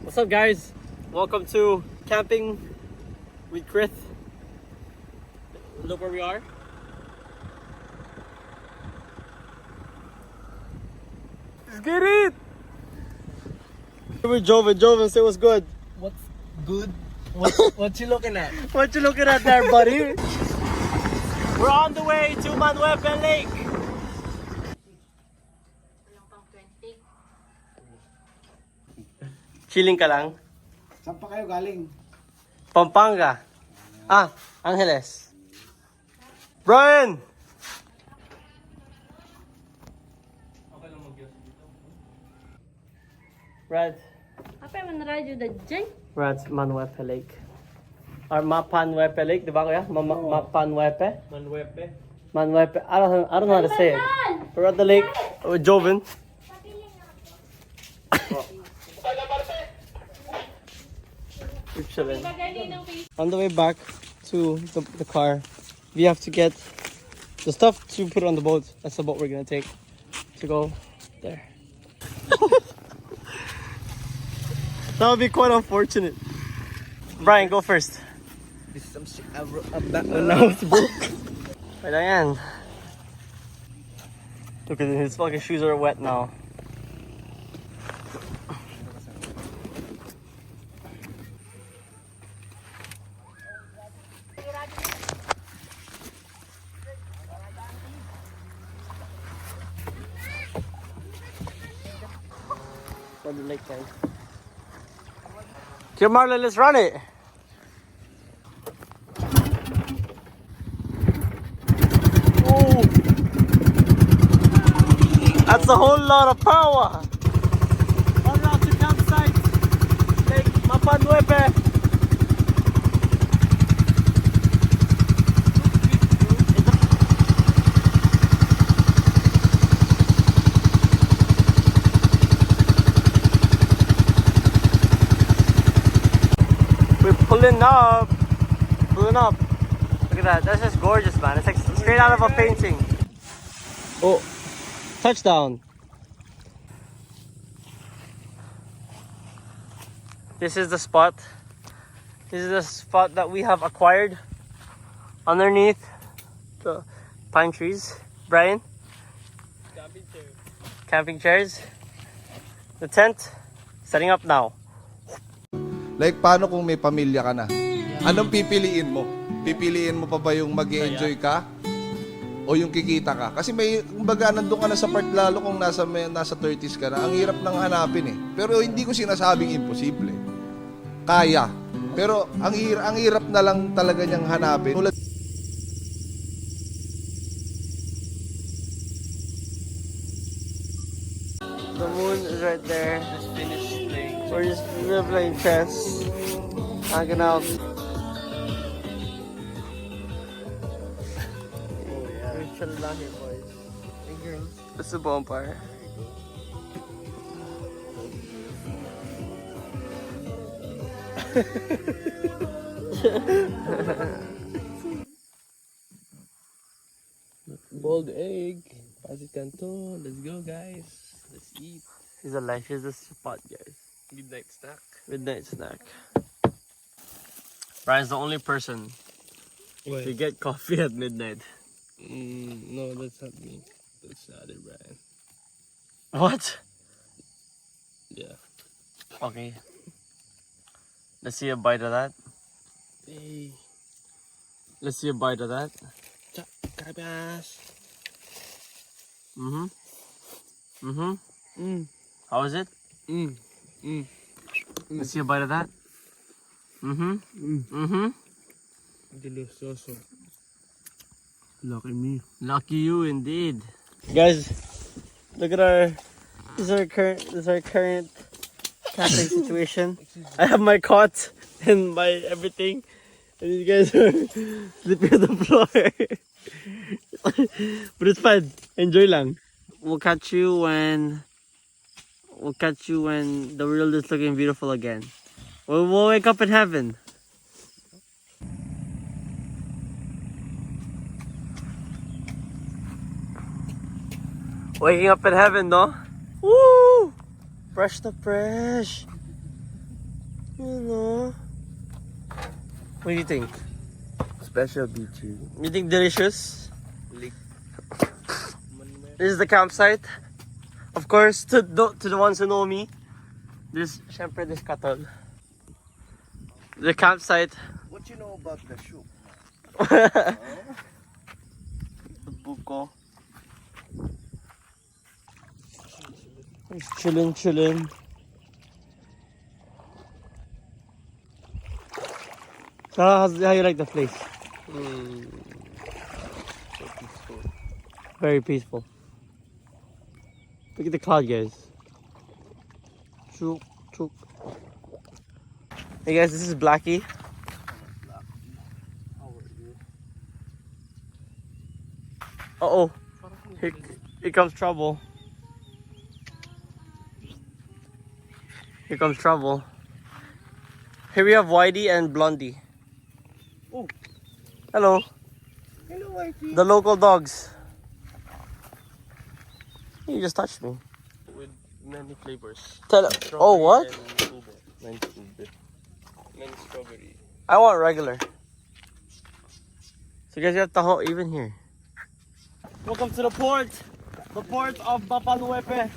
What's up, guys? Welcome to camping with Chris. Look where we are. Let's get it! With Joven. Joven, say what's good. What's good? What you looking at? What you looking at there, buddy? We're on the way to Mapanuepe Lake. Chilling ka lang? Saan pa kayo galing? Pampanga. Ah, Angeles. Brian! Brad. Apa man radyo da dyan? Brad's Mapanuepe Lake. Or Mapanuepe Lake, di ba kuya? Mapanuepe? Mapanuepe. I don't know how to say it. We're at the lake with Joven. We're chilling. On the way back to the car, we have to get the stuff to put on the boat. That's the boat we're gonna take to go there. That would be quite unfortunate. Brian, go first. This is some shit. Now it's broke. Right, Diane. Look at his fucking shoes are wet now. On the lake, guys. Come Marlon, let's run it. Ooh. That's a whole lot of power. On route to campsite, Lake Mapanuepe. Pulling up. Look at that. That's just gorgeous, man. It's like straight out of a painting. Oh, touchdown. This is the spot. This is the spot that we have acquired underneath the pine trees. Brian? Camping chairs. The tent. Setting up now. Like, paano kung may pamilya ka na? Anong pipiliin mo? Pipiliin mo pa ba yung mag-enjoy ka? O yung kikita ka? Kasi may, kumbaga, nandun ka na sa part lalo kung nasa 30s ka na. Ang hirap nang hanapin eh. Pero hindi ko sinasabing imposible. Kaya. Pero ang hirap na lang talaga niyang hanapin. The moon is right there. Just finished playing. We're playing chess. Hanging out. We're chilling out here, boys. And girls. It's a bonfire. Boiled egg. Pasit canton. Let's go, guys. Let's eat. Here's a life. Here's the spot, guys. Midnight snack. Midnight snack. Brian's the only person to get coffee at midnight. No, that's not me. That's not it, Brian. What? Yeah. Okay. Let's see a bite of that. Hey. Let's see a bite of that. Cabas. How is it? Let's see a bite of that. Delicioso. Lucky me. Lucky you indeed. Guys, look at our this is our current camping situation. I have my cot and my everything. And you guys are sleeping on the floor. But it's fun. Enjoy lang. We'll catch you when the world is looking beautiful again. We'll wake up in heaven. Waking up in heaven, no? Woo! Fresh na fresh. You know. What do you think? Special beach. You think delicious? This is the campsite. Of course, to the ones who know me, this syempre this cattle. The campsite. What you know about the shoe? Buko. Just chilling. So how you like the place? So peaceful. Very peaceful. Look at the cloud, guys. Chook. Hey guys, this is Blackie. How are you? Uh-oh. Here comes trouble. Here comes trouble. Here we have Whitey and Blondie. Oh. Hello. Hello, Whitey. The local dogs. You just touched me. With many flavors. Oh, what? Many strawberry. I want regular. So guys, you have taho even here. Welcome to the port of Mapanuepe.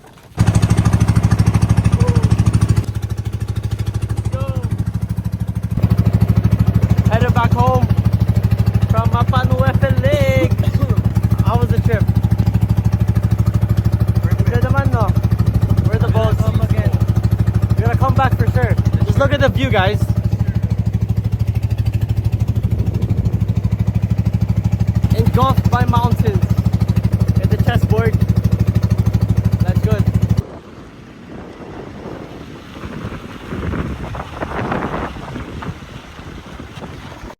Let's go. Headed back home from Mapanuepe Lake. How was the trip? Good naman, no? We're the boats. We're gonna come back for sure. Just look at the view, guys. Engulfed by mountains.